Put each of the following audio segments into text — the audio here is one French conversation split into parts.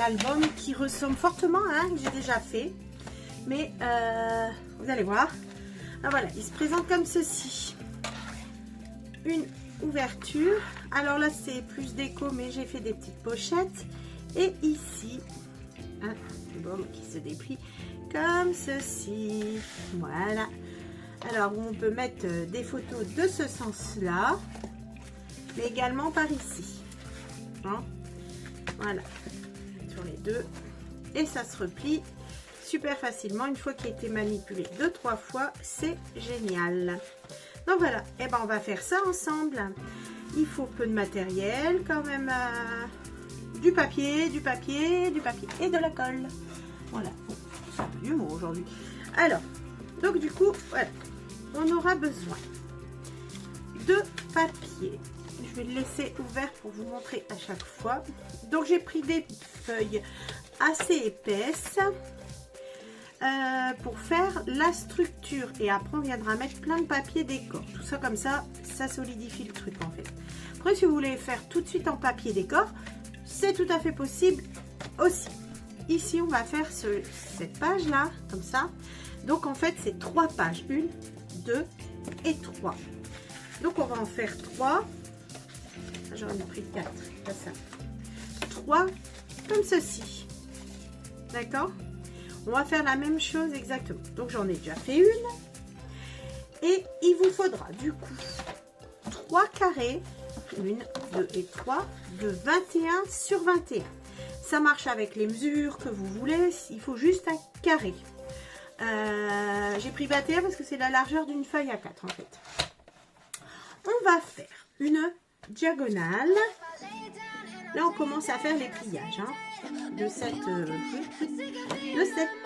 album qui ressemble fortement à un que j'ai déjà fait. Mais vous allez voir. Ah, voilà, il se présente comme ceci. Une ouverture. Alors là, c'est plus déco, mais j'ai fait des petites pochettes. Et ici, un album qui se déplie comme ceci. Voilà. Alors, on peut mettre des photos de ce sens-là, mais également par ici. Hein? Voilà. Sur les deux. Et ça se replie super facilement une fois qu'il a été manipulé 2-3 fois. C'est génial. Donc voilà. Et ben, on va faire ça ensemble. Il faut peu de matériel, quand même. Du papier et de la colle. Voilà. C'est un peu d'humour aujourd'hui. Alors, donc du coup, voilà. On aura besoin de papier. Je vais le laisser ouvert pour vous montrer à chaque fois. Donc j'ai pris des feuilles assez épaisses pour faire la structure. Et après on viendra mettre plein de papier décor. Tout ça comme ça, ça solidifie le truc en fait. Après si vous voulez faire tout de suite en papier décor, c'est tout à fait possible aussi. Ici on va faire cette page là, comme ça. Donc en fait c'est 3 pages. 1, 2 et 3. Donc on va en faire 3. J'en ai pris 4. Pas ça. 3 comme ceci. D'accord? On va faire la même chose exactement. Donc j'en ai déjà fait une. Et il vous faudra du coup 3 carrés. 1, 2 et 3 de 21 sur 21. Ça marche avec les mesures que vous voulez. Il faut juste un carré. J'ai pris 21 parce que c'est la largeur d'une feuille A4 en fait. On va faire une diagonale. Là on commence à faire les pliages de cette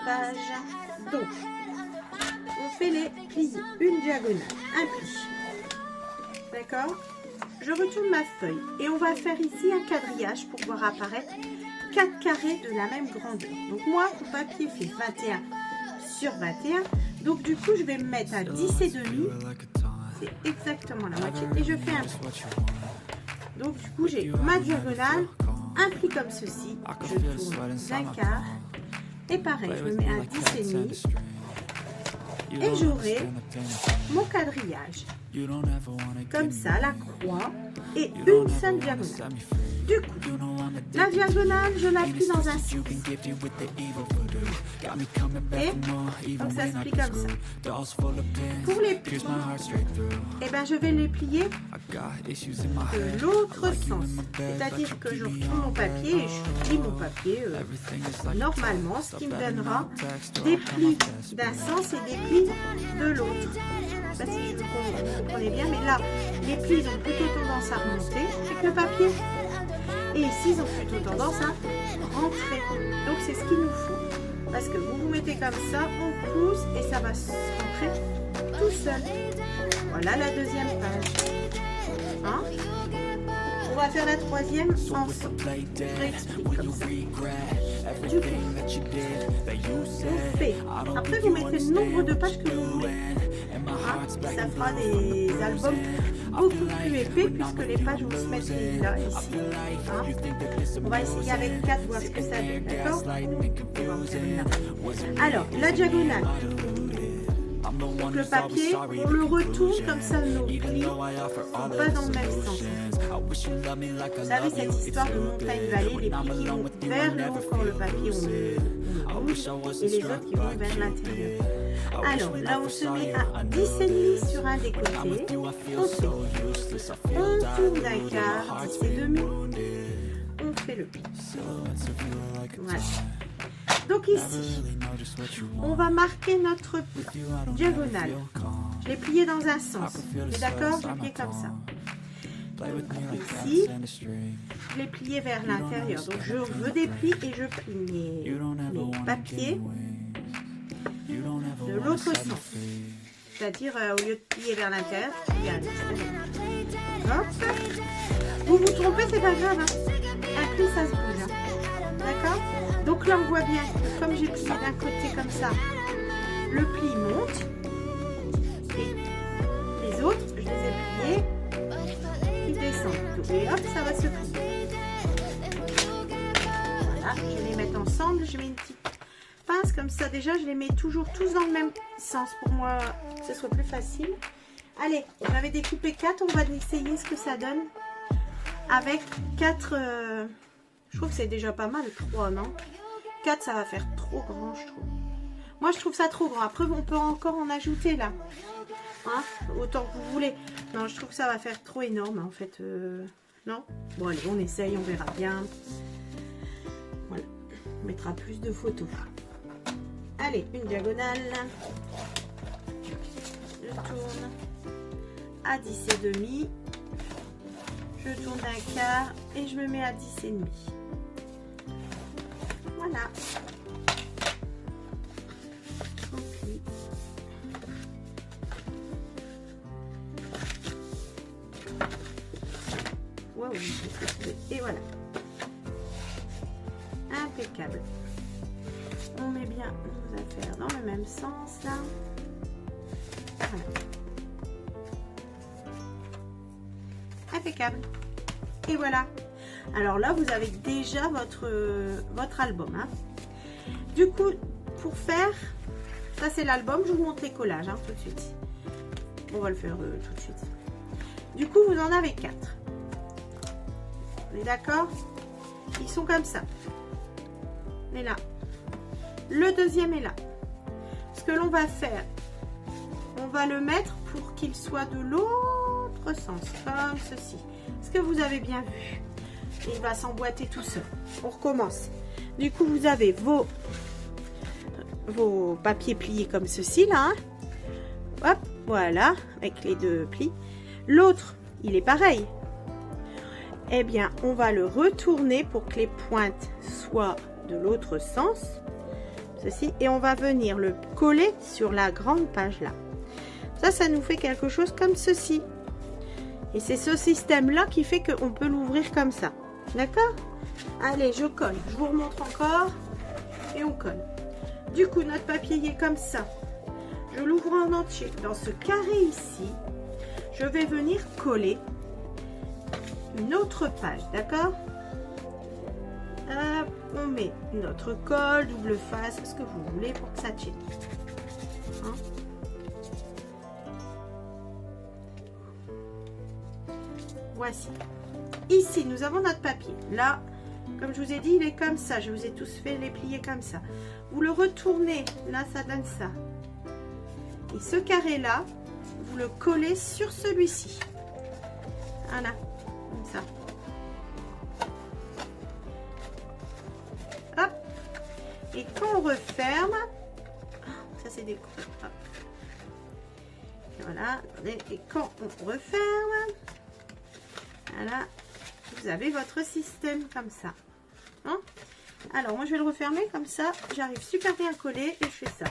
page. Donc on fait les plis, une diagonale, un pli. D'accord? Je retourne ma feuille et on va faire ici un quadrillage pour voir apparaître 4 carrés de la même grandeur. Donc moi le papier fait 21 sur 21, donc du coup je vais me mettre à 10 et demi, c'est exactement la moitié, et je fais un pli. Donc du coup j'ai ma diagonale, un pli comme ceci, je tourne d'un quart, et pareil je me mets à 10 et demi, et j'aurai mon quadrillage, comme ça, la croix, et une seule diagonale. Du coup, la diagonale, je la plie dans un sens. Et donc ça se plie comme ça. Pour les plis, eh ben, je vais les plier de l'autre sens. C'est-à-dire que je retourne mon papier et je plie mon papier normalement, ce qui me donnera des plis d'un sens et des plis de l'autre. Je ne sais pas si vous comprenez bien, mais là, les plis ont plutôt tendance à remonter avec le papier. Et ici, ils ont plutôt tendance à rentrer. Donc, c'est ce qu'il nous faut. Parce que vous vous mettez comme ça, on pousse et ça va se rentrer tout seul. Voilà la deuxième page. Hein? On va faire la troisième ensemble. Je réexplique comme ça. Du coup, on fait. Après, vous mettez le nombre de pages que vous voulez. Hein? Ça fera des albums beaucoup plus épais puisque les pages vont se mettre là, ici. Hein? On va essayer avec 4, voir ce que ça donne. D'accord? Alors, la diagonale. Donc le papier, on le retourne comme ça, nos plis sont pas dans le même sens. Vous savez cette histoire de montagne-vallée, les plis qui vont vers le haut quand le papier on le bouge et les autres qui vont vers l'intérieur. Alors là on se met à 10,5 sur un des côtés, on tourne d'un quart, 10 et demi, on fait le pli. Voilà. Donc ici, on va marquer notre diagonale. Je l'ai plié dans un sens. C'est d'accord? Je l'ai plié comme ça. Ici, je l'ai plié vers l'intérieur. Donc je veux des plis et je plie mes papiers de l'autre sens. C'est-à-dire, au lieu de plier vers l'intérieur, plier à l'extérieur. Hop. Vous vous trompez, c'est pas grave. Un pli, ça se bouge. D'accord? Donc là, on voit bien que comme j'ai plié d'un côté comme ça, le pli monte. Et les autres, je les ai pliés, ils descendent. Et hop, ça va se plier. Voilà, je les mets je mets une petite pince comme ça. Déjà, je les mets toujours tous dans le même sens pour moi, que ce soit plus facile. Allez, on avait découpé 4, on va essayer ce que ça donne avec 4. Je trouve que c'est déjà pas mal, 3, non? 4, ça va faire trop grand, je trouve. Moi, je trouve ça trop grand. Après, on peut encore en ajouter là. Hein, autant que vous voulez. Non, je trouve que ça va faire trop énorme, en fait. Non? Bon, allez, on essaye, on verra bien. Voilà. On mettra plus de photos. Allez, une diagonale. Je tourne à 10,5. Je tourne d'un quart et je me mets à 10,5. Voilà. Wow, et voilà. Impeccable. On met bien nos affaires dans le même sens là. Voilà. Impeccable. Et voilà. Alors là, vous avez déjà votre album. Hein. Du coup, pour faire, ça c'est l'album. Je vous montre les collages hein, tout de suite. On va le faire tout de suite. Du coup, vous en avez 4. On est d'accord? Ils sont comme ça. On est là. Le deuxième est là. Ce que l'on va faire, on va le mettre pour qu'il soit de l'autre sens, comme ceci. Est-ce que vous avez bien vu? Il va s'emboîter tout seul. On recommence. Du coup, vous avez vos papiers pliés comme ceci, là. Hein. Hop, voilà, avec les 2 plis. L'autre, il est pareil. Eh bien, on va le retourner pour que les pointes soient de l'autre sens. Ceci. Et on va venir le coller sur la grande page là. Ça nous fait quelque chose comme ceci. Et c'est ce système-là qui fait qu'on peut l'ouvrir comme ça. D'accord? Allez, je colle. Je vous remontre encore. Et on colle. Du coup, notre papier est comme ça. Je l'ouvre en entier. Dans ce carré ici, je vais venir coller une autre page. D'accord? On met notre colle, double face, ce que vous voulez pour que ça tienne. Hein? Voici. Ici, nous avons notre papier. Là, comme je vous ai dit, il est comme ça. Je vous ai tous fait les plier comme ça. Vous le retournez. Là, ça donne ça. Et ce carré-là, vous le collez sur celui-ci. Voilà. Comme ça. Hop. Et quand on referme, ça c'est des coups. Voilà. Et quand on referme, voilà, vous avez votre système comme ça. Hein? Alors, moi je vais le refermer comme ça. J'arrive super bien à coller et je fais ça.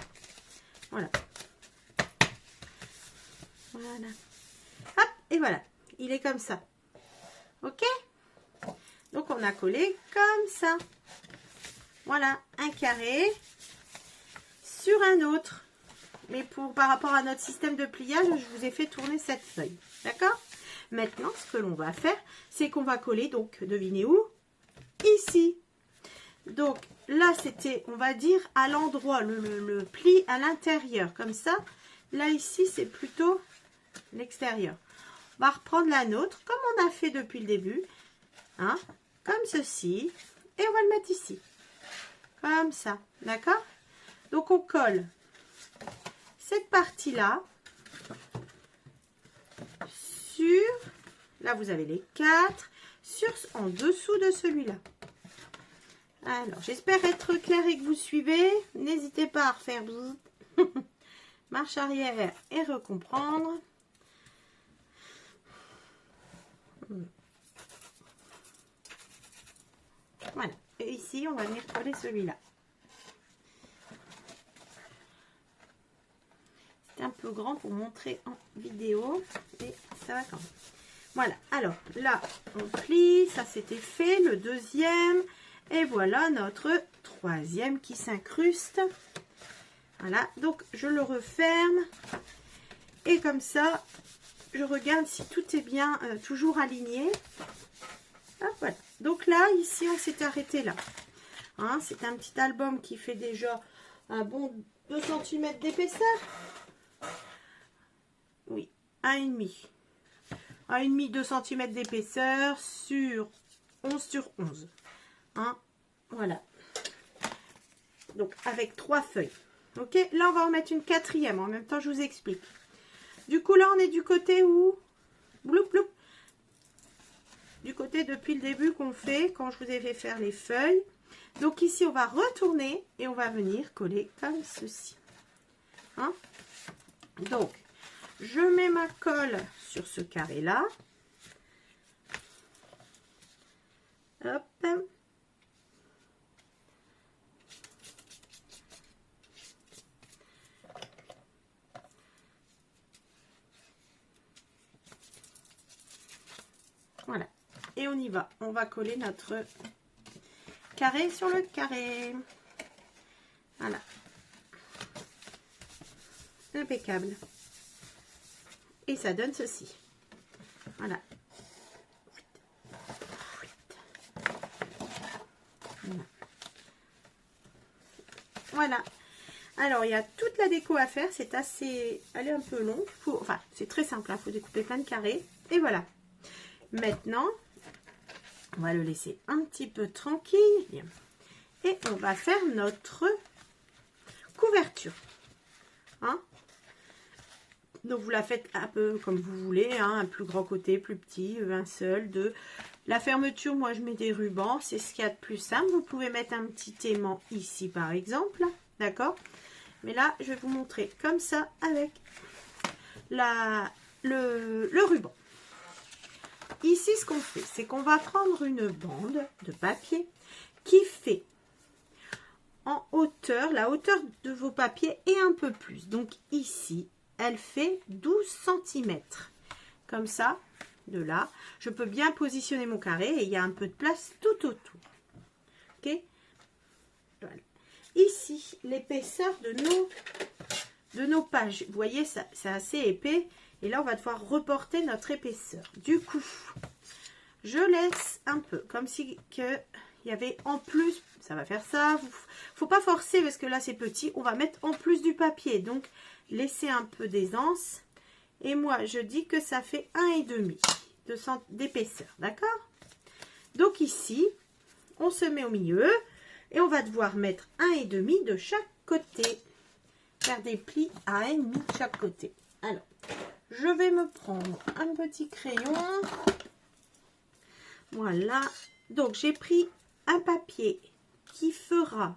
Voilà. Voilà. Hop, et voilà. Il est comme ça. Ok? Donc, on a collé comme ça. Voilà, un carré sur un autre. Mais par rapport à notre système de pliage, je vous ai fait tourner cette feuille. D'accord? Maintenant, ce que l'on va faire, c'est qu'on va coller, donc, devinez où? Ici. Donc, là, c'était, on va dire, à l'endroit, le pli à l'intérieur, comme ça. Là, ici, c'est plutôt l'extérieur. On va reprendre la nôtre, comme on a fait depuis le début. Hein, comme ceci. Et on va le mettre ici. Comme ça. D'accord? Donc, on colle cette partie-là sur... Là, vous avez les 4 en dessous de celui-là. Alors, j'espère être clair et que vous suivez. N'hésitez pas à refaire marche arrière et recomprendre. Voilà. Et ici, on va venir coller celui-là. C'est un peu grand pour montrer en vidéo. Et ça va quand même. Voilà. Alors, là, on plie. Ça, c'était fait. Le deuxième. Et voilà notre troisième qui s'incruste. Voilà. Donc, je le referme. Et comme ça, je regarde si tout est bien, toujours aligné. Hop, voilà. Donc là, ici, on s'est arrêté là. Hein, c'est un petit album qui fait déjà un bon 2 cm d'épaisseur. Oui, 1,5. 1,5, 2 cm d'épaisseur sur 11 sur 11. Hein, voilà. Donc, avec 3 feuilles. Ok, là, on va en mettre une 4e. En même temps, je vous explique. Du coup, là, on est du côté où... Bloup, bloup. Du côté depuis le début qu'on fait, quand je vous ai fait faire les feuilles. Donc, ici, on va retourner et on va venir coller comme ceci. Hein? Donc, je mets ma colle sur ce carré-là. Hop. Voilà. Et on y va. On va coller notre carré sur le carré. Voilà. Impeccable. Et ça donne ceci. Voilà. Voilà. Alors, il y a toute la déco à faire. C'est assez... Elle est un peu longue. Enfin, c'est très simple. Il faut découper plein de carrés. Et voilà. Maintenant, on va le laisser un petit peu tranquille. Et on va faire notre couverture. Hein? Donc, vous la faites un peu comme vous voulez. Hein? Un plus grand côté, plus petit, un seul, deux. La fermeture, moi, je mets des rubans. C'est ce qu'il y a de plus simple. Vous pouvez mettre un petit aimant ici, par exemple. D'accord? Mais là, je vais vous montrer comme ça avec le ruban. Ici, ce qu'on fait, c'est qu'on va prendre une bande de papier qui fait en hauteur, la hauteur de vos papiers et un peu plus. Donc ici, elle fait 12 cm. Comme ça, de là, je peux bien positionner mon carré et il y a un peu de place tout autour. Ok? Voilà. Ici, l'épaisseur de nos pages. Vous voyez, c'est assez épais. Et là, on va devoir reporter notre épaisseur. Du coup, je laisse un peu, comme si il y avait en plus, ça va faire ça. Faut pas forcer parce que là, c'est petit. On va mettre en plus du papier. Donc, laissez un peu d'aisance. Et moi, je dis que ça fait 1,5 d'épaisseur. D'accord? Donc, ici, on se met au milieu. Et on va devoir mettre 1,5 de chaque côté. Faire des plis à 1,5 de chaque côté. Alors, je vais me prendre un petit crayon. Voilà. Donc, j'ai pris un papier qui fera,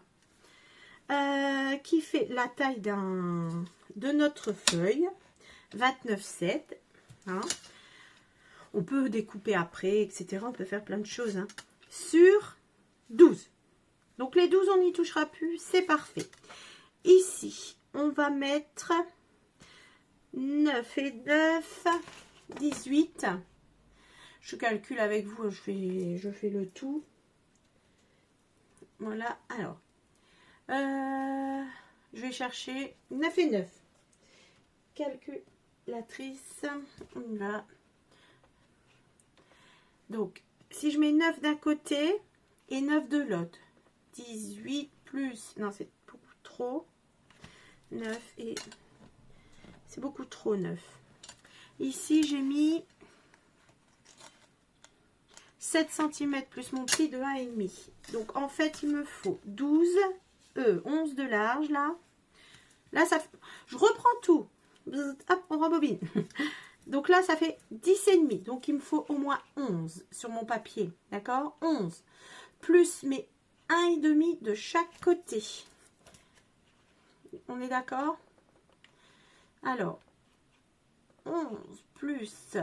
qui fait la taille de notre feuille, 29,7. Hein. On peut découper après, etc. On peut faire plein de choses. Hein. Sur 12. Donc, les 12, on n'y touchera plus. C'est parfait. Ici, on va mettre 9 et 9, 18. Je calcule avec vous, je fais le tout. Voilà, alors. Je vais chercher 9 et 9. Calculatrice, on y va. Donc, si je mets 9 d'un côté et 9 de l'autre, 18 plus, non c'est beaucoup trop, 9 et... C'est beaucoup trop 9. Ici, j'ai mis 7 cm plus mon pli de 1,5. Donc, en fait, il me faut 12, 11 de large, là. Là, ça fait... Je reprends tout. Hop, on rembobine. Donc là, ça fait 10,5. Donc, il me faut au moins 11 sur mon papier. D'accord? 11. Plus mes 1,5 de chaque côté. On est d'accord? Alors, 11 plus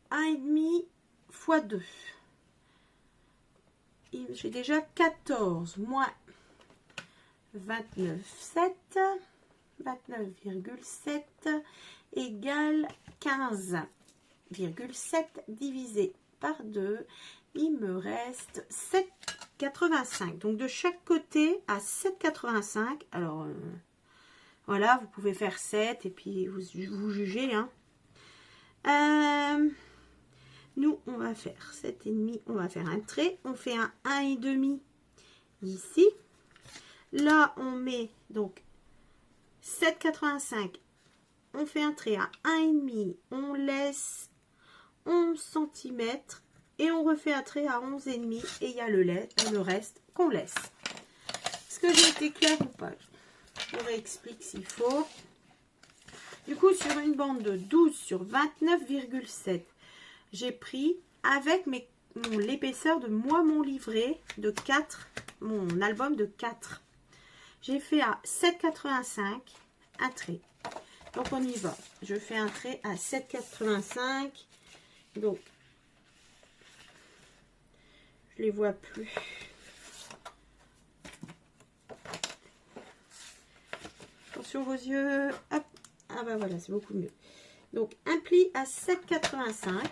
1,5 fois 2. J'ai déjà 14 moins 29,7. 29,7 égale 15,7 divisé par 2. Il me reste 7,85. Donc, de chaque côté à 7,85. Alors... voilà, vous pouvez faire 7 et puis vous jugez. Hein. Nous, on va faire 7,5. On va faire un trait. On fait un 1,5 ici. Là, on met donc 7,85. On fait un trait à 1,5. On laisse 11 cm et on refait un trait à 11,5 et il y a le reste qu'on laisse. Est-ce que j'ai été claire ou pas? Je vous réexplique s'il faut. Du coup, sur une bande de 12 sur 29,7, j'ai pris avec l'épaisseur de mon livret de 4, mon album de 4. J'ai fait à 7,85 un trait. Donc on y va. Je fais un trait à 7,85. Donc je les vois plus. Attention vos yeux. Hop. Ah bah voilà, c'est beaucoup mieux. Donc un pli à 7,85.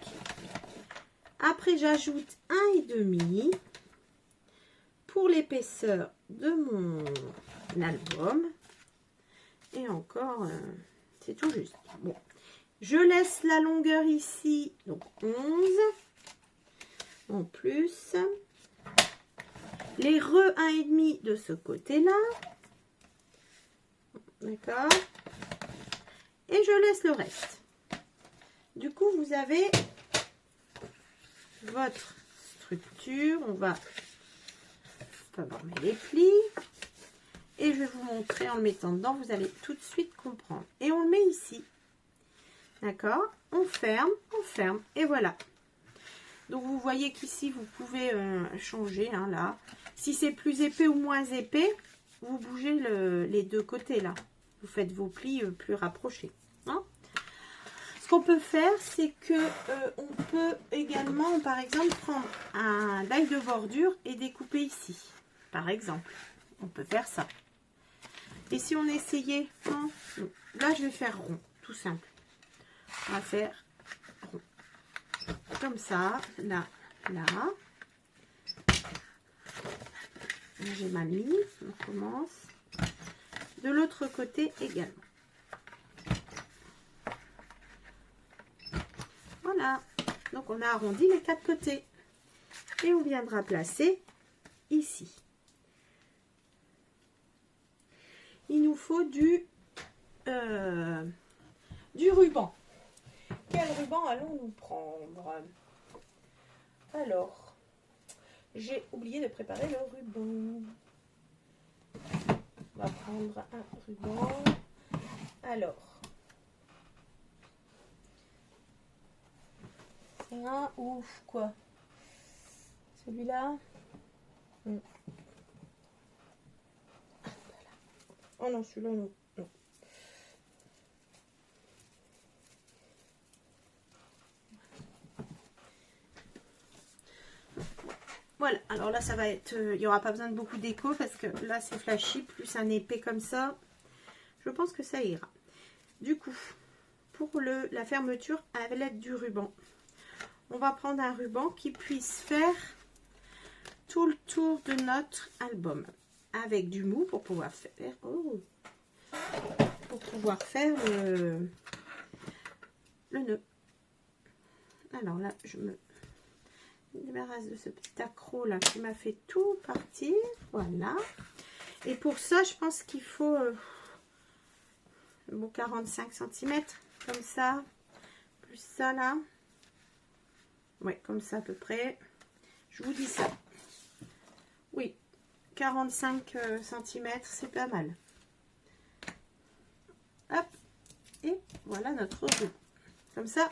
Après j'ajoute 1,5 pour l'épaisseur de mon album. Et encore, c'est tout juste. Bon, je laisse la longueur ici, donc 11. En plus, les 1,5 de ce côté-là. D'accord. Et je laisse le reste. Du coup, vous avez votre structure. On va former les plis. Et je vais vous montrer en le mettant dedans, vous allez tout de suite comprendre. Et on le met ici. D'accord? On ferme, et voilà. Donc vous voyez qu'ici, vous pouvez changer, hein, là. Si c'est plus épais ou moins épais, vous bougez les deux côtés, là. Vous faites vos plis plus rapprochés. Hein? Ce qu'on peut faire, c'est que on peut également, par exemple, prendre un die de bordure et découper ici. Par exemple, on peut faire ça. Et si on essayait, hein, là je vais faire rond, tout simple. On va faire rond. Comme ça, là, là. J'ai mal mis, on commence. De l'autre côté également. Voilà. Donc on a arrondi les quatre côtés. Et on viendra placer ici. Il nous faut du ruban. Quel ruban allons-nous prendre? Alors, j'ai oublié de préparer le ruban. On va prendre un ruban. Alors, c'est un ou quoi? Celui-là? Oh non, celui-là, non. Non. Voilà, alors là, ça va être... il n'y aura pas besoin de beaucoup d'écho parce que là, c'est flashy, plus un épais comme ça. Je pense que ça ira. Du coup, pour la fermeture à l'aide du ruban, on va prendre un ruban qui puisse faire tout le tour de notre album. Avec du mou pour pouvoir faire... Oh, pour pouvoir faire le nœud. Alors là, je me débarrasse de ce petit accroc là qui m'a fait tout partir. Voilà. Et pour ça, je pense qu'il faut bon 45 cm comme ça, plus ça là. Ouais, comme ça à peu près. Je vous dis ça. Oui, 45 cm, c'est pas mal. Hop, et voilà notre ruban. Comme ça,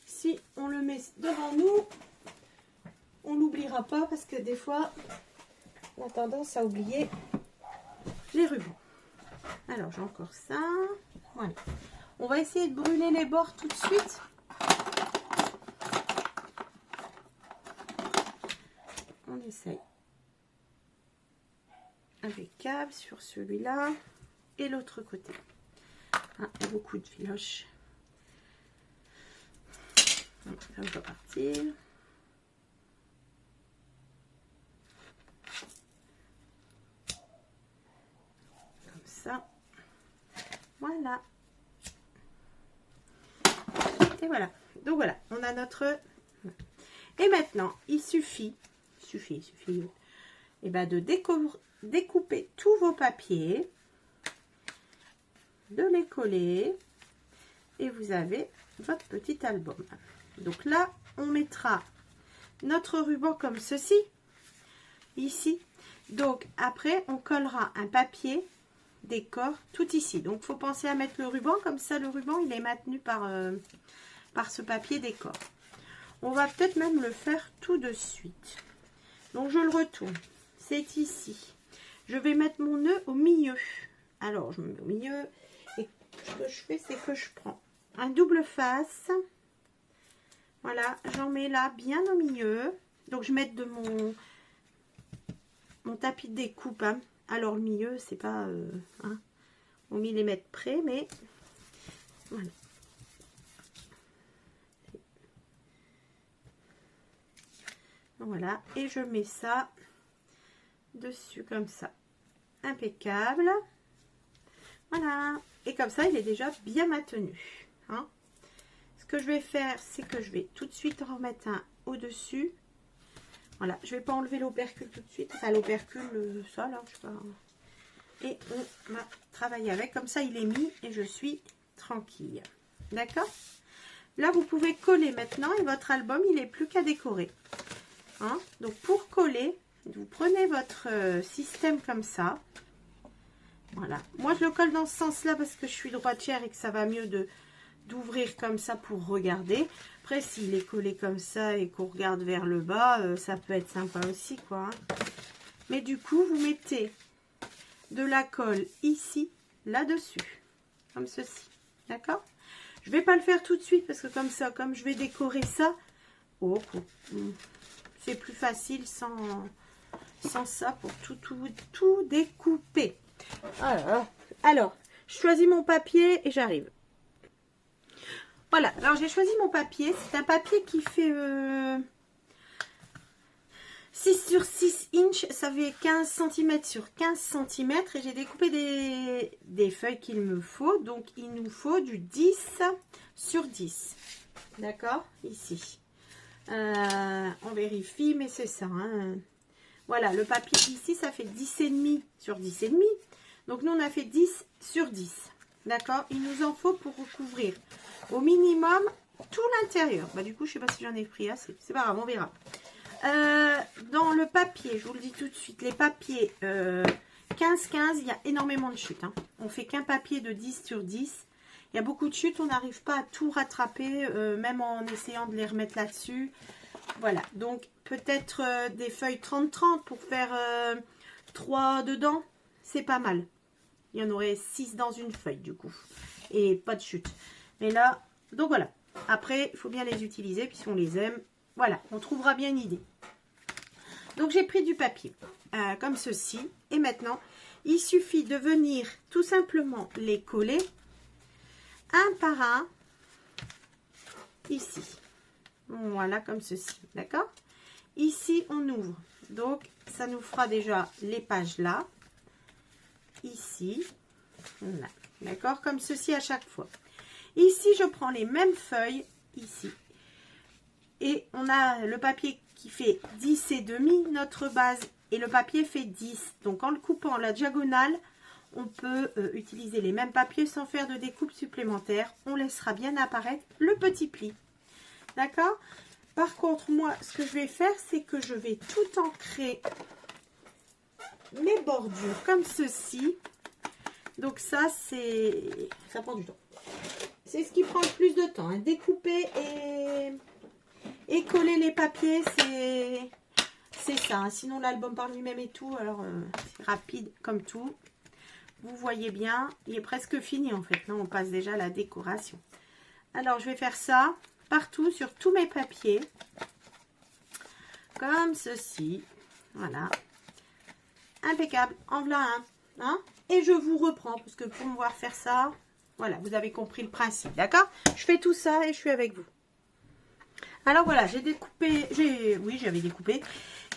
si on le met devant nous, on n'oubliera pas parce que des fois, on a tendance à oublier les rubans. Alors, j'ai encore ça. Voilà. On va essayer de brûler les bords tout de suite. On essaye. Avec câble sur celui-là et l'autre côté. Ah, il y a beaucoup de filoches. Donc, ça va partir. Comme ça. Voilà. Et voilà. Donc voilà, on a notre... Et maintenant, il suffit et ben de découper tous vos papiers, de les coller et vous avez votre petit album. Donc là, on mettra notre ruban comme ceci, ici. Donc après, on collera un papier décor tout ici. Donc, il faut penser à mettre le ruban, comme ça le ruban, il est maintenu par ce papier décor. On va peut-être même le faire tout de suite. Donc, je le retourne. C'est ici. Je vais mettre mon nœud au milieu. Alors, je me mets au milieu. Et ce que je fais, c'est que je prends un double face. Voilà, j'en mets là bien au milieu. Donc, je mets de mon tapis de découpe. Hein. Alors, le milieu, c'est pas au millimètre près, mais voilà. Voilà, et je mets ça dessus comme ça. Impeccable. Voilà, et comme ça, il est déjà bien maintenu. Hein. Ce que je vais faire, c'est que je vais tout de suite en remettre un au-dessus. Voilà, je vais pas enlever l'opercule tout de suite. Enfin, l'opercule, ça, là, je sais pas. Et on va travailler avec. Comme ça, il est mis et je suis tranquille. D'accord? Là, vous pouvez coller maintenant et votre album, il n'est plus qu'à décorer. Hein? Donc, pour coller, vous prenez votre système comme ça. Voilà. Moi, je le colle dans ce sens-là parce que je suis droitière et que ça va mieux d'ouvrir comme ça pour regarder. Après, s'il est collé comme ça et qu'on regarde vers le bas, ça peut être sympa aussi, quoi. Mais du coup, vous mettez de la colle ici, là-dessus, comme ceci. D'accord? Je vais pas le faire tout de suite parce que comme ça, comme je vais décorer ça, c'est plus facile sans ça pour tout découper. Alors, je choisis mon papier et j'arrive. Voilà, alors j'ai choisi mon papier. C'est un papier qui fait 6 sur 6 inches. Ça fait 15 cm sur 15 cm. Et j'ai découpé des feuilles qu'il me faut. Donc, il nous faut du 10 sur 10. D'accord? Ici. On vérifie, mais c'est ça. Hein. Voilà, le papier ici, ça fait 10,5 sur 10,5. Donc, nous, on a fait 10 sur 10. D'accord? Il nous en faut pour recouvrir au minimum tout l'intérieur. Bah, du coup, je sais pas si j'en ai pris assez. C'est pas grave, on verra. Dans le papier, je vous le dis tout de suite, les papiers 15-15, il y a énormément de chutes. Hein. On fait qu'un papier de 10 sur 10. Il y a beaucoup de chutes, on n'arrive pas à tout rattraper, même en essayant de les remettre là-dessus. Voilà, donc peut-être des feuilles 30-30 pour faire 3 dedans, c'est pas mal. Il y en aurait 6 dans une feuille du coup. Et pas de chute. Mais là, donc voilà. Après, il faut bien les utiliser. Puis si on les aime, voilà, on trouvera bien une idée. Donc j'ai pris du papier comme ceci. Et maintenant, il suffit de venir tout simplement les coller un par un ici. Voilà, comme ceci. D'accord? Ici, on ouvre. Donc, ça nous fera déjà les pages là. Ici, là, d'accord, comme ceci à chaque fois. Ici, je prends les mêmes feuilles, ici, et on a le papier qui fait 10 et demi, notre base, et le papier fait 10. Donc, en le coupant la diagonale, on peut utiliser les mêmes papiers sans faire de découpe supplémentaire. On laissera bien apparaître le petit pli. D'accord? Par contre, moi, ce que je vais faire, c'est que je vais tout ancrer mes bordures comme ceci. Donc ça prend du temps. C'est ce qui prend le plus de temps. Hein. Découper et coller les papiers, c'est ça. Hein. Sinon l'album par lui-même et tout, alors c'est rapide comme tout. Vous voyez bien, il est presque fini en fait. Là, on passe déjà à la décoration. Alors, je vais faire ça partout sur tous mes papiers. Comme ceci. Voilà. Impeccable. En voilà un. Hein? Et je vous reprends, parce que pour me voir faire ça, voilà, vous avez compris le principe, d'accord? Je fais tout ça et je suis avec vous. Alors voilà, j'ai découpé, j'avais découpé,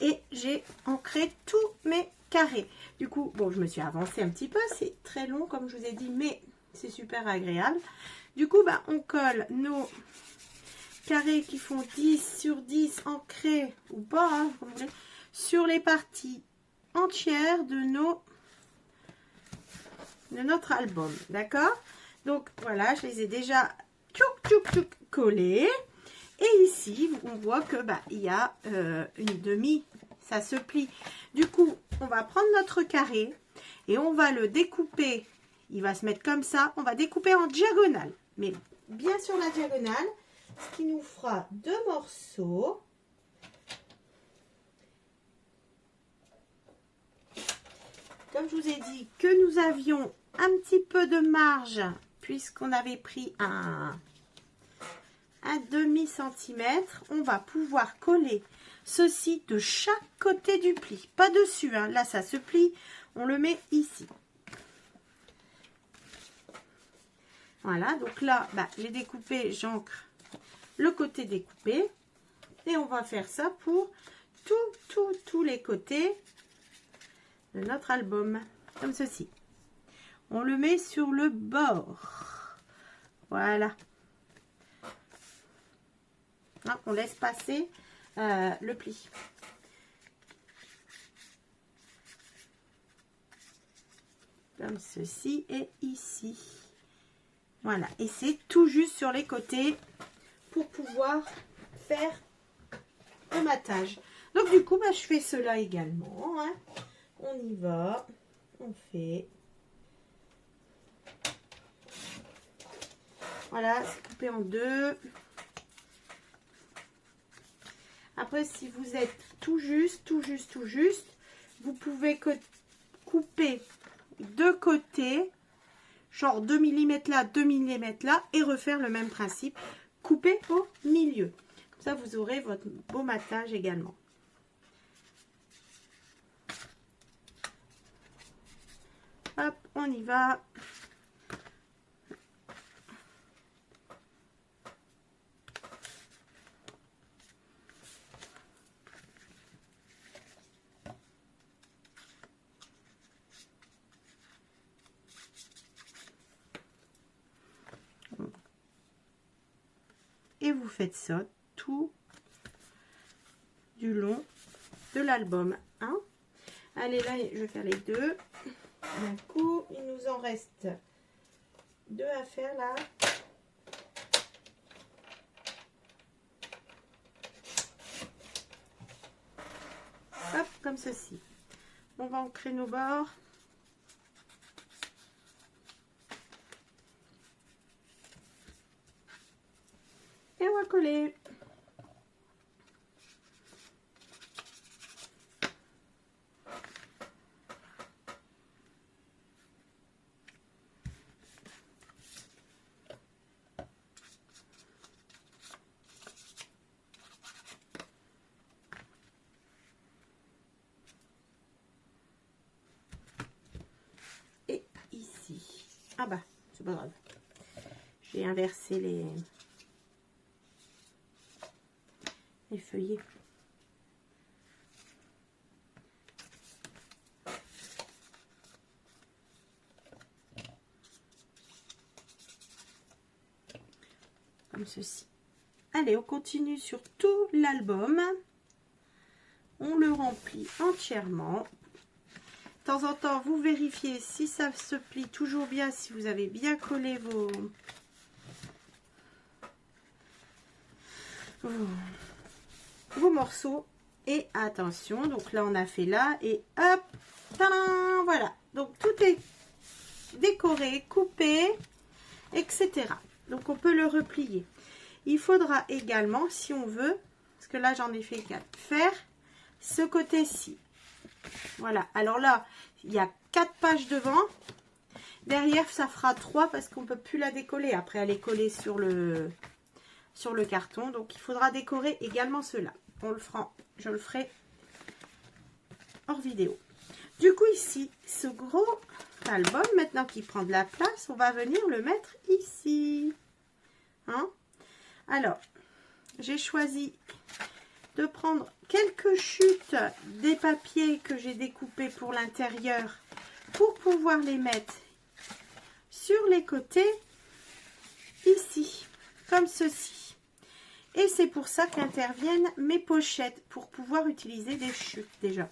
et j'ai ancré tous mes carrés. Du coup, bon, je me suis avancée un petit peu, c'est très long, comme je vous ai dit, mais c'est super agréable. Du coup, bah, on colle nos carrés qui font 10 sur 10 ancrés, ou pas, hein, comme vous voulez, sur les parties entière de notre album, d'accord? Donc voilà, je les ai déjà collés. Et ici, on voit que il y a une demi, ça se plie. Du coup, on va prendre notre carré et on va le découper. Il va se mettre comme ça. On va découper en diagonale, mais bien sur la diagonale, ce qui nous fera 2 morceaux. Comme je vous ai dit que nous avions un petit peu de marge, puisqu'on avait pris un demi-centimètre, on va pouvoir coller ceci de chaque côté du pli. Pas dessus, hein. Là ça se plie, on le met ici. Voilà, donc là, j'ai découpé, j'ancre le côté découpé. Et on va faire ça pour tous les côtés de notre album, comme ceci. On le met sur le bord. Voilà. Hein, on laisse passer le pli. Comme ceci et ici. Voilà. Et c'est tout juste sur les côtés pour pouvoir faire un matage. Donc du coup, je fais cela également. Hein. On y va. On fait. Voilà, c'est coupé en 2. Après, si vous êtes tout juste, vous pouvez couper de côté, genre 2 mm là, 2 mm là, et refaire le même principe, couper au milieu. Comme ça, vous aurez votre beau matage également. Hop, on y va. Et vous faites ça tout du long de l'album. Hein. Allez, là, je vais faire les deux. D'un coup, il nous en reste 2 à faire là. Hop, comme ceci. On va ancrer nos bords. Et on va coller. Et ici. Ah c'est pas grave. J'ai inversé les feuillets. Comme ceci. Allez, on continue sur tout l'album. On le remplit entièrement. De temps en temps, vous vérifiez si ça se plie toujours bien, si vous avez bien collé vos morceaux. Et attention, donc là on a fait là et hop, tadam, voilà. Donc tout est décoré, coupé, etc. Donc on peut le replier. Il faudra également, si on veut, parce que là j'en ai fait 4, faire ce côté-ci. Voilà, alors là, il y a 4 pages devant. Derrière, ça fera 3 parce qu'on ne peut plus la décoller. Après, elle est collée sur le carton. Donc, il faudra décorer également cela. On le fera, je le ferai hors vidéo. Du coup, ici, ce gros album, maintenant qu'il prend de la place, on va venir le mettre ici. Hein? Alors, j'ai choisi de prendre quelques chutes des papiers que j'ai découpés pour l'intérieur pour pouvoir les mettre sur les côtés ici, comme ceci. Et c'est pour ça qu'interviennent mes pochettes, pour pouvoir utiliser des chutes déjà.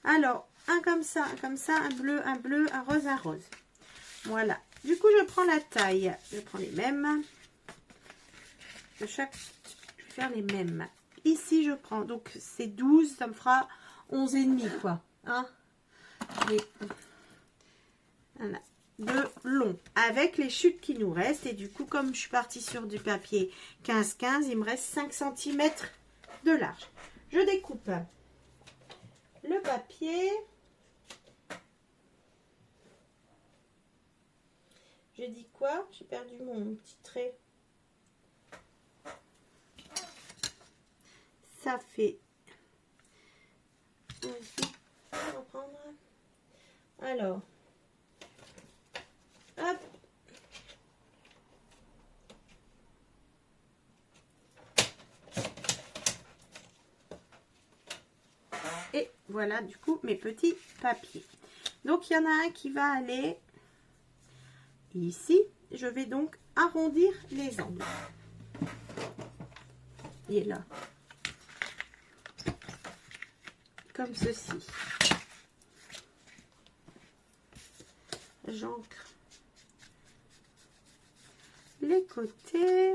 Alors, un comme ça, un bleu, un rose, un rose. Voilà. Du coup, je prends la taille. Je prends les mêmes. De chaque, je vais faire les mêmes. Ici, je prends, donc c'est 12, ça me fera 11 et demi, quoi. Hein? Et, voilà. De long, avec les chutes qui nous restent. Et du coup, comme je suis partie sur du papier 15-15, il me reste 5 cm de large. Je découpe le papier. Je dis quoi? J'ai perdu mon petit trait. Ça fait... On va prendre... Alors... Hop. Et voilà du coup mes petits papiers. Donc il y en a un qui va aller ici. Je vais donc arrondir les angles. Il est là. Comme ceci. J'ancre les côtés.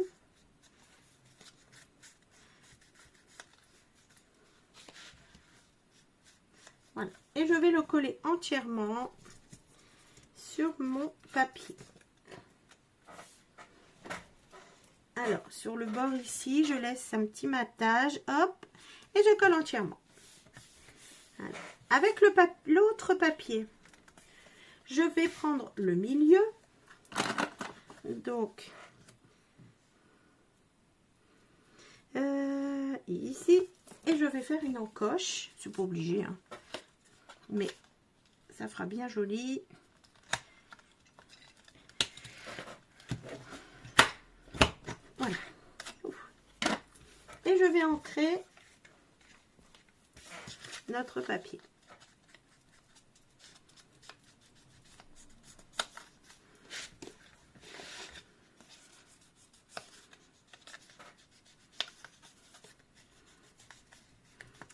Voilà. Et je vais le coller entièrement sur mon papier. Alors, sur le bord ici, je laisse un petit matage, hop, et je colle entièrement. Alors, avec l'autre papier, je vais prendre le milieu. Donc, ici, et je vais faire une encoche. C'est pas obligé, hein, mais ça fera bien joli. Voilà. Et je vais ancrer notre papier.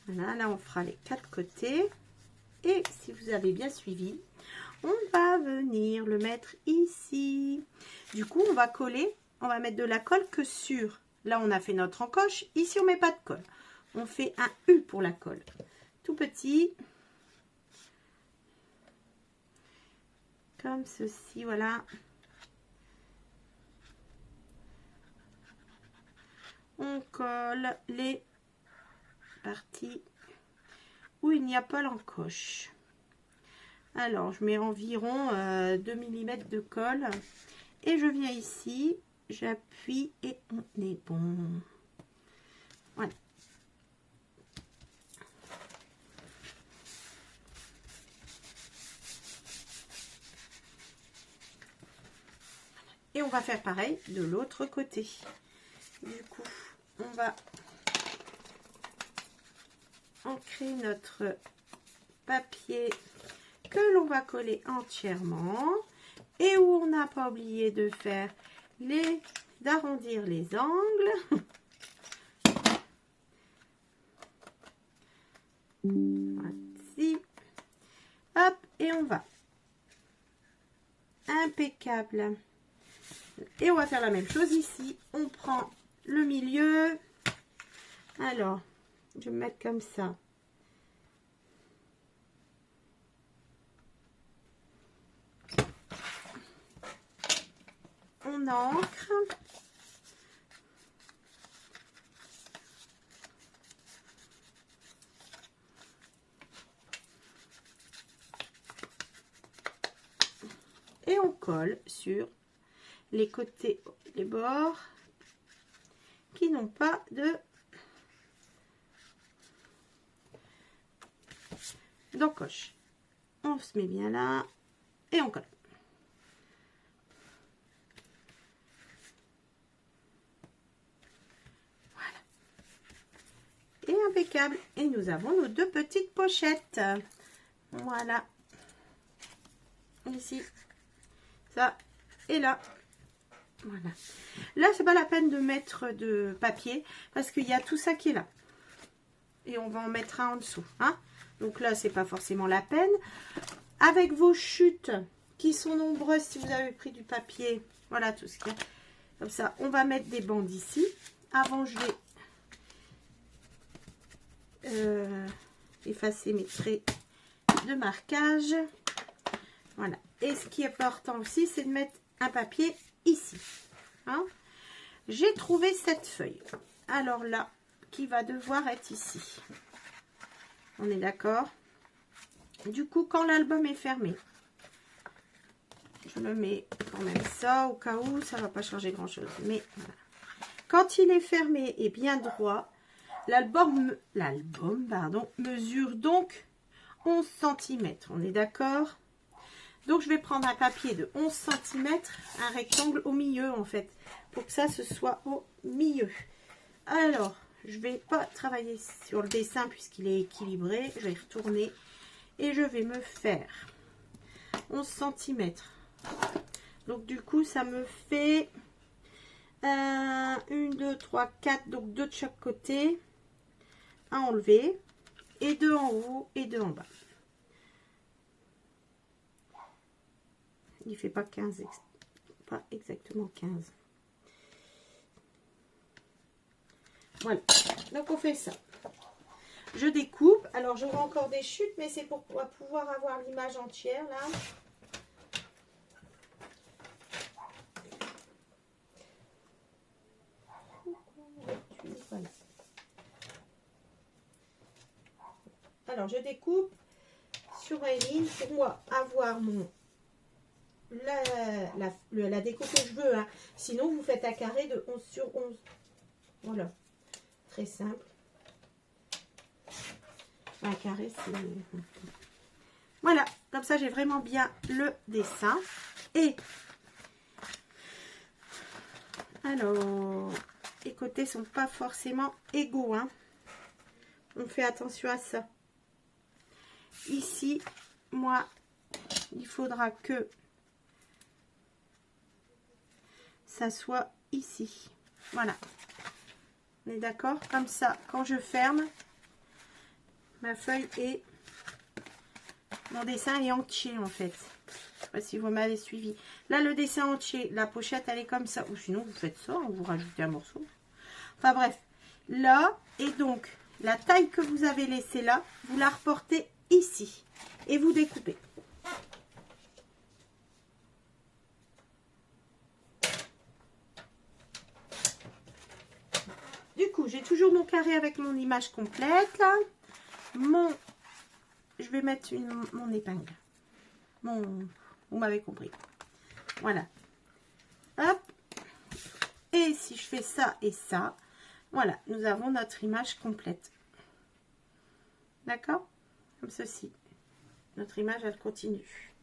Voilà, là on fera les 4 côtés. Et si vous avez bien suivi, on va venir le mettre ici. Du coup, on va coller, on va mettre de la colle que sur. Là, on a fait notre encoche. Ici, on met pas de colle. On fait un U pour la colle. Tout petit. Comme ceci, voilà. On colle les parties où il n'y a pas l'encoche. Alors, je mets environ 2 mm de colle. Et je viens ici, j'appuie et on est bon. Voilà. Et on va faire pareil de l'autre côté. Du coup, on va ancrer notre papier que l'on va coller entièrement et où on n'a pas oublié de faire d'arrondir les angles. Voici. Hop, et on va. Impeccable. Et on va faire la même chose ici. On prend le milieu. Alors, je vais me mettre comme ça. On ancre. Et on colle sur les côtés, les bords qui n'ont pas d'encoche. On se met bien là et on colle. Voilà. Et impeccable. Et nous avons nos 2 petites pochettes. Voilà. Ici. Ça. Et là. Voilà. Là, c'est pas la peine de mettre de papier parce qu'il y a tout ça qui est là. Et on va en mettre un en dessous. Hein? Donc là, c'est pas forcément la peine. Avec vos chutes qui sont nombreuses, si vous avez pris du papier, voilà tout ce qu'il y a. Comme ça, on va mettre des bandes ici. Avant, je vais effacer mes traits de marquage. Voilà. Et ce qui est important aussi, c'est de mettre un papier ici. Hein? J'ai trouvé cette feuille. Alors là, qui va devoir être ici. On est d'accord? Du coup, quand l'album est fermé, je me mets quand même ça au cas où, ça ne va pas changer grand-chose. Mais voilà. Quand il est fermé et bien droit, l'album mesure donc 11 cm. On est d'accord? Donc, je vais prendre un papier de 11 cm, un rectangle au milieu, en fait, pour que ça, ce soit au milieu. Alors, je ne vais pas travailler sur le dessin puisqu'il est équilibré. Je vais retourner et je vais me faire 11 cm. Donc, du coup, ça me fait 1, 2, 3, 4. Donc, 2 de chaque côté à enlever. Et 2 en haut et 2 en bas. Il ne fait pas 15, pas exactement 15. Voilà, donc on fait ça. Je découpe. Alors j'aurai encore des chutes, mais c'est pour pouvoir avoir l'image entière là. Voilà. Alors je découpe sur ma ligne pour moi avoir mon la découpe que je veux. Hein. Sinon vous faites un carré de 11 sur 11. Voilà. Très simple. Un carré, c'est... Voilà, comme ça j'ai vraiment bien le dessin. Et alors, les côtés sont pas forcément égaux. Hein. On fait attention à ça. Ici, moi, il faudra que ça soit ici. Voilà. On est d'accord? Comme ça, quand je ferme, ma feuille est... Mon dessin est entier, en fait. Je sais pas si vous m'avez suivi. Là, le dessin entier, la pochette, elle est comme ça. Ou sinon, vous faites ça, vous rajoutez un morceau. Enfin, bref. Là, et donc, la taille que vous avez laissée là, vous la reportez ici. Et vous découpez. Du coup, j'ai toujours mon carré avec mon image complète, là. Je vais mettre mon épingle. Vous m'avez compris. Voilà. Hop. Et si je fais ça et ça, voilà, nous avons notre image complète. D'accord? Comme ceci. Notre image, elle continue.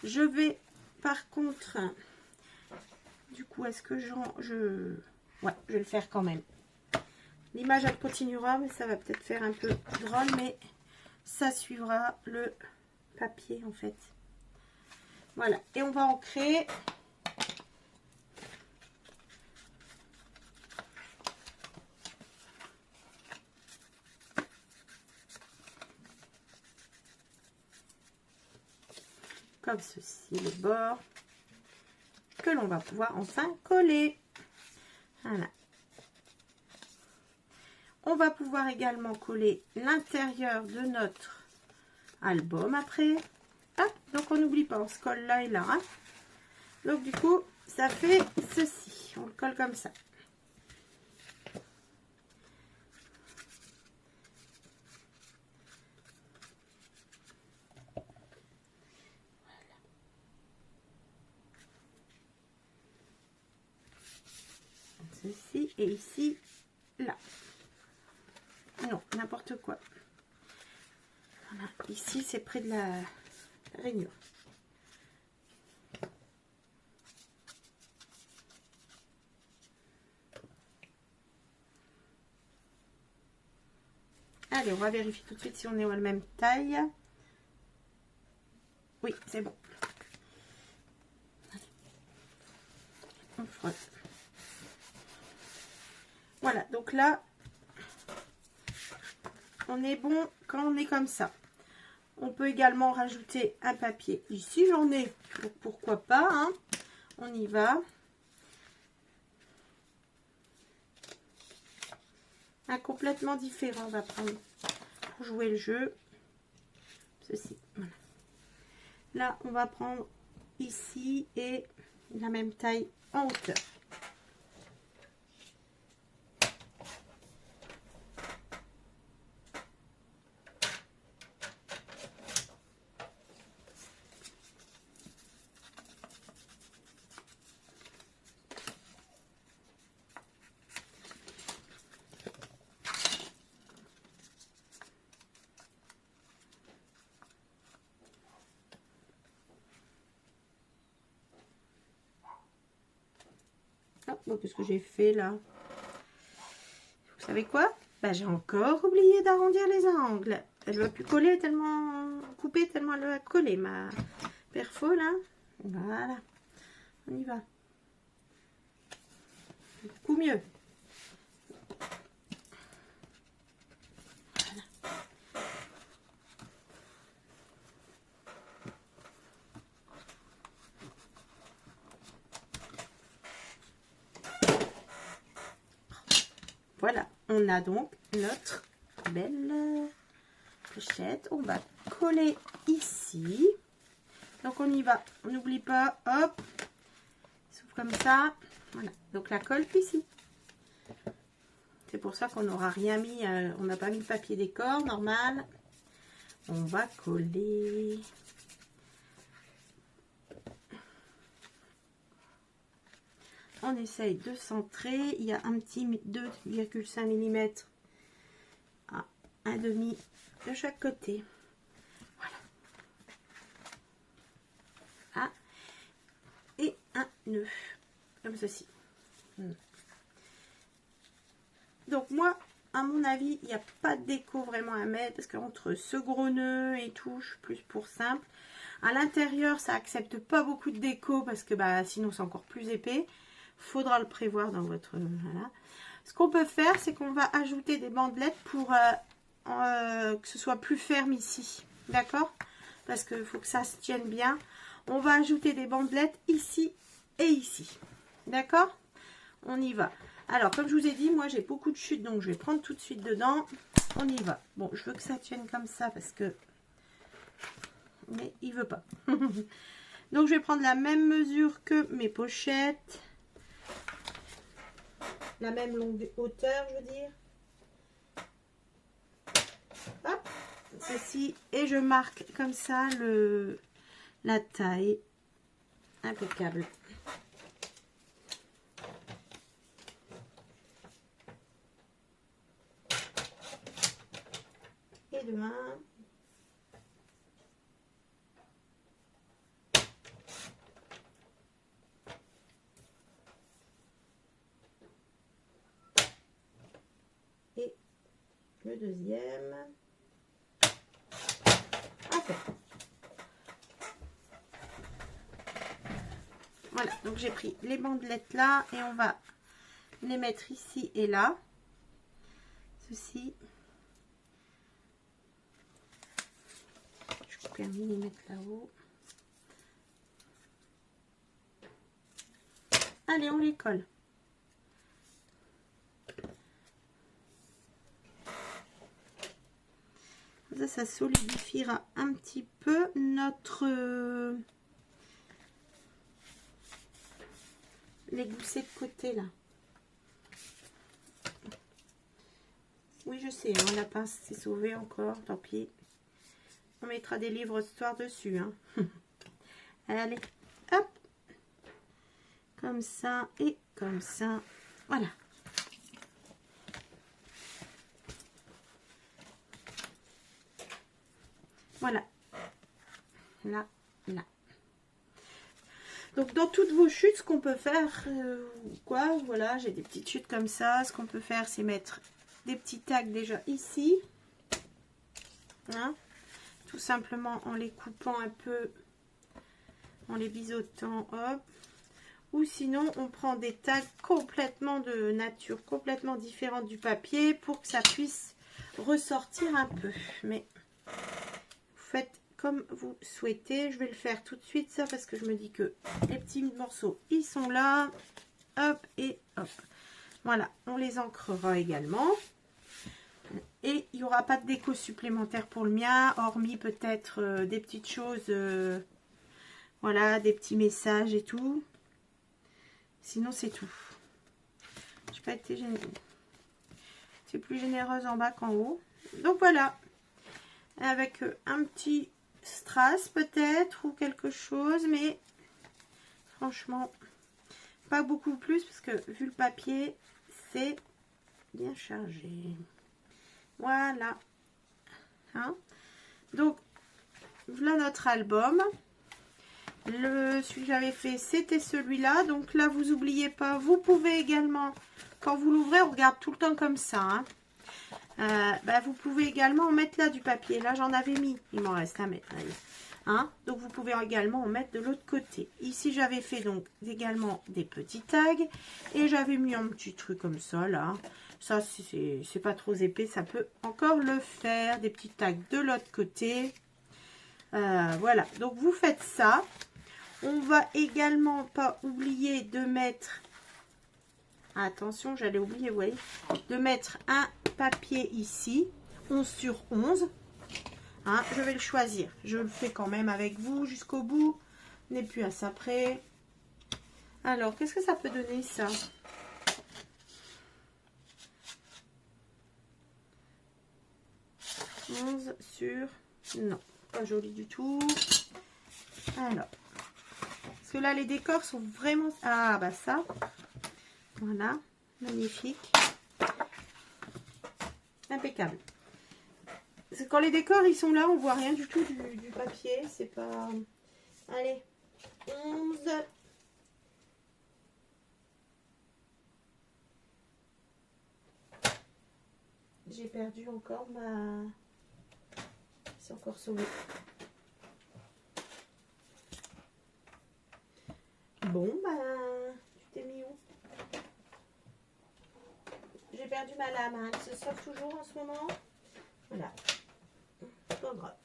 Je vais, par contre, du coup, est-ce que ouais, je vais le faire quand même. L'image, elle continuera, mais ça va peut-être faire un peu drôle, mais ça suivra le papier, en fait. Voilà. Et on va ancrer. Comme ceci, le bord. Que l'on va pouvoir enfin coller. Voilà. On va pouvoir également coller l'intérieur de notre album après. Hop, donc on n'oublie pas, on se colle là et là. Hein. Donc du coup, ça fait ceci. On le colle comme ça. Voilà. Ceci et ici, là. Non, n'importe quoi. Voilà. Ici, c'est près de la rainure. Allez, on va vérifier tout de suite si on est à la même taille. Oui, c'est bon. On frotte. Voilà, donc là, on est bon quand on est comme ça. On peut également rajouter un papier ici, j'en ai, donc pourquoi pas, hein. On y va. Un complètement différent, on va prendre pour jouer le jeu. Ceci, voilà. Là, on va prendre ici et la même taille en hauteur. Oh, qu'est-ce que j'ai fait là? Vous savez quoi? Bah, j'ai encore oublié d'arrondir les angles. Elle va plus coller tellement, couper tellement elle va coller ma perfo là. Voilà, on y va. Beaucoup mieux. Voilà, on a donc notre belle pochette. On va coller ici. Donc on y va, on n'oublie pas, hop, il s'ouvre comme ça. Voilà, donc la colle ici. C'est pour ça qu'on n'aura rien mis, on n'a pas mis le papier décor normal. On va coller. On essaye de centrer. Il y a un petit 2,5 mm à 1,5 de chaque côté. Voilà. Ah. Et un nœud. Comme ceci. Donc moi, à mon avis, il n'y a pas de déco vraiment à mettre. Parce qu'entre ce gros nœud et tout, je suis plus pour simple. À l'intérieur, ça accepte pas beaucoup de déco. Parce que bah, sinon, c'est encore plus épais. Faudra le prévoir dans votre... voilà. Ce qu'on peut faire, c'est qu'on va ajouter des bandelettes pour que ce soit plus ferme ici. D'accord? Parce qu'il faut que ça se tienne bien. On va ajouter des bandelettes ici et ici. D'accord? On y va. Alors, comme je vous ai dit, moi, j'ai beaucoup de chutes, donc je vais prendre tout de suite dedans. On y va. Bon, je veux que ça tienne comme ça parce que... mais il veut pas. Donc, je vais prendre la même mesure que mes pochettes. La même longueur, hauteur, je veux dire. Hop, ceci. Et je marque comme ça la taille. Impeccable. Et de 1. Et le deuxième. Parfait. Voilà, donc j'ai pris les bandelettes là et on va les mettre ici et là. Ceci. Je coupe 1 mm là-haut. Allez, on les colle. Ça solidifiera un petit peu notre les goussets de côté là. Oui, je sais, hein, la pince s'est sauvée encore, tant pis. On mettra des livres d'histoire dessus. Hein. Allez, hop, comme ça et comme ça. Voilà. Voilà. Là, là. Donc, dans toutes vos chutes, ce qu'on peut faire, voilà, j'ai des petites chutes comme ça. Ce qu'on peut faire, c'est mettre des petits tags déjà ici. Hein, tout simplement en les coupant un peu, en les biseautant, hop. Ou sinon, on prend des tags complètement de nature, complètement différente du papier pour que ça puisse ressortir un peu. Mais vous faites comme vous souhaitez. Je vais le faire tout de suite, ça, parce que je me dis que les petits morceaux, ils sont là. Hop et hop. Voilà, on les ancrera également. Et il n'y aura pas de déco supplémentaire pour le mien, hormis peut-être des petites choses, voilà, des petits messages et tout. Sinon, c'est tout. Je n'ai pas été généreuse. C'est plus généreuse en bas qu'en haut. Donc voilà, avec un petit strass peut-être ou quelque chose, mais franchement, pas beaucoup plus parce que vu le papier, c'est bien chargé. Voilà. Hein? Donc, voilà notre album. Celui que j'avais fait, c'était celui-là. Donc là, vous n'oubliez pas, vous pouvez également, quand vous l'ouvrez, on regarde tout le temps comme ça. Hein. Vous pouvez également en mettre là du papier. Là, j'en avais mis. Il m'en reste à mettre. Hein? Donc, vous pouvez également en mettre de l'autre côté. Ici, j'avais fait donc également des petits tags. Et j'avais mis un petit truc comme ça, là. Ça, c'est pas trop épais. Ça peut encore le faire. Des petits tags de l'autre côté. Voilà. Donc, vous faites ça. On va également pas oublier de mettre... Attention, j'allais oublier, vous voyez. De mettre un papier ici. 11 sur 11. Hein, je vais le choisir. Je le fais quand même avec vous jusqu'au bout. On n'est plus à ça près. Alors, qu'est-ce que ça peut donner, ça? « 11 sur... » Non, pas joli du tout. Alors. Parce que là, les décors sont vraiment... Ah, bah ça. Voilà. Magnifique. Impeccable. C'est quand les décors ils sont là, on voit rien du tout du papier, c'est pas... Allez, 11. J'ai perdu encore ma... C'est encore sauvé. Bon, tu t'es mis où? J'ai perdu ma lame, hein. Elle se sauve toujours en ce moment. Voilà. Pas grave.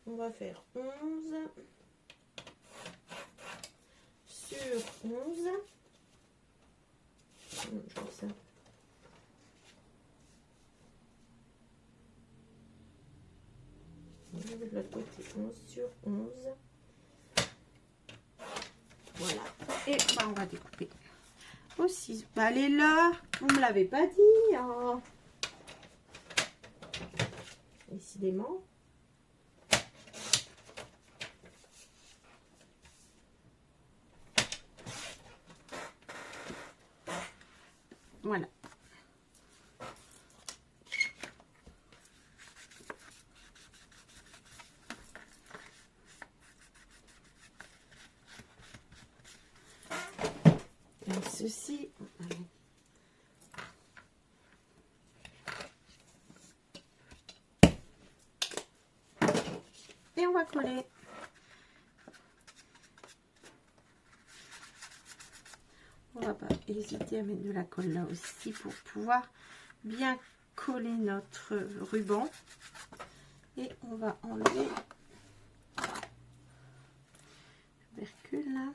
On va faire 11 sur 11. Je vois ça. Je vais de l'autre côté. 11 sur 11. Voilà. Et on va découper. Aussi. Elle est là. Vous me l'avez pas dit. Hein. Décidément. Voilà. Et ceci. Et on va coller. On va pas hésiter à mettre de la colle là aussi pour pouvoir bien coller notre ruban. Et on va enlever le percule là.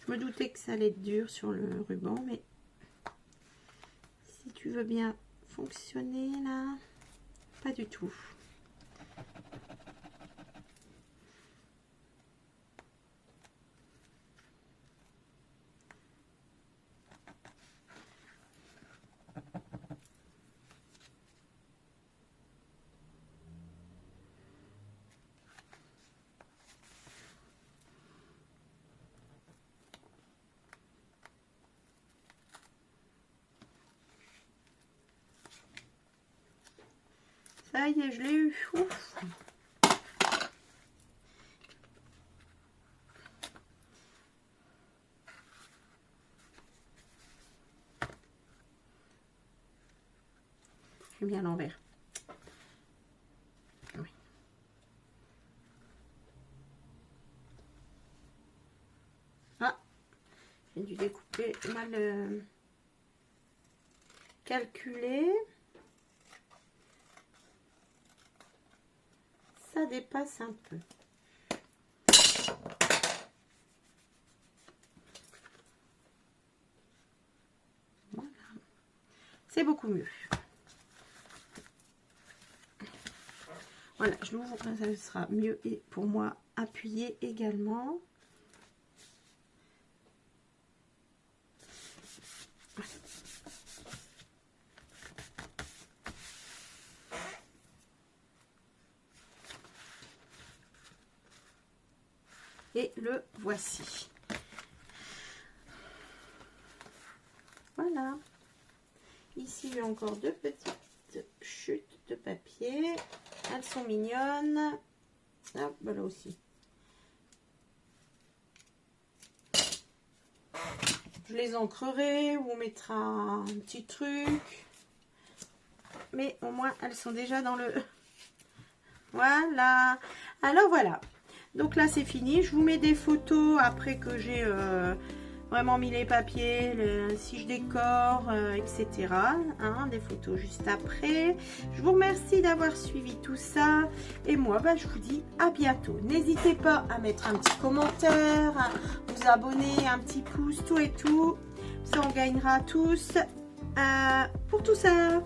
Je me doutais que ça allait être dur sur le ruban, mais si tu veux bien fonctionner là, pas du tout. Ça y est, je l'ai eu. Ouf. Je vais bien l'envers. Oui. Ah, j'ai dû découper mal calculé. ça dépasse un peu. Voilà. C'est beaucoup mieux. Voilà, je l'ouvre, ça sera mieux et pour moi appuyer également. Et le voici. Voilà. Ici, j'ai encore deux petites chutes de papier. Elles sont mignonnes. Hop, là aussi. Je les encrerai ou on mettra un petit truc. Mais au moins, elles sont déjà dans le... Voilà. Alors, voilà. Donc là, c'est fini. Je vous mets des photos après que j'ai vraiment mis les papiers, si je décore, etc. Hein, des photos juste après. Je vous remercie d'avoir suivi tout ça. Et moi, bah, je vous dis à bientôt. N'hésitez pas à mettre un petit commentaire, à vous abonner, un petit pouce, tout et tout. Ça, on gagnera tous pour tout ça.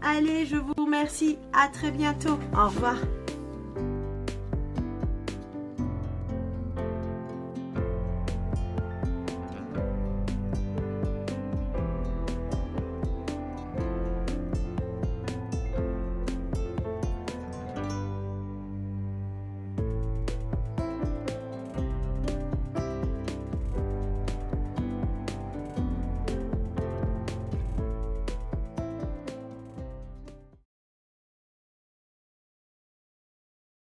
Allez, je vous remercie. À très bientôt. Au revoir.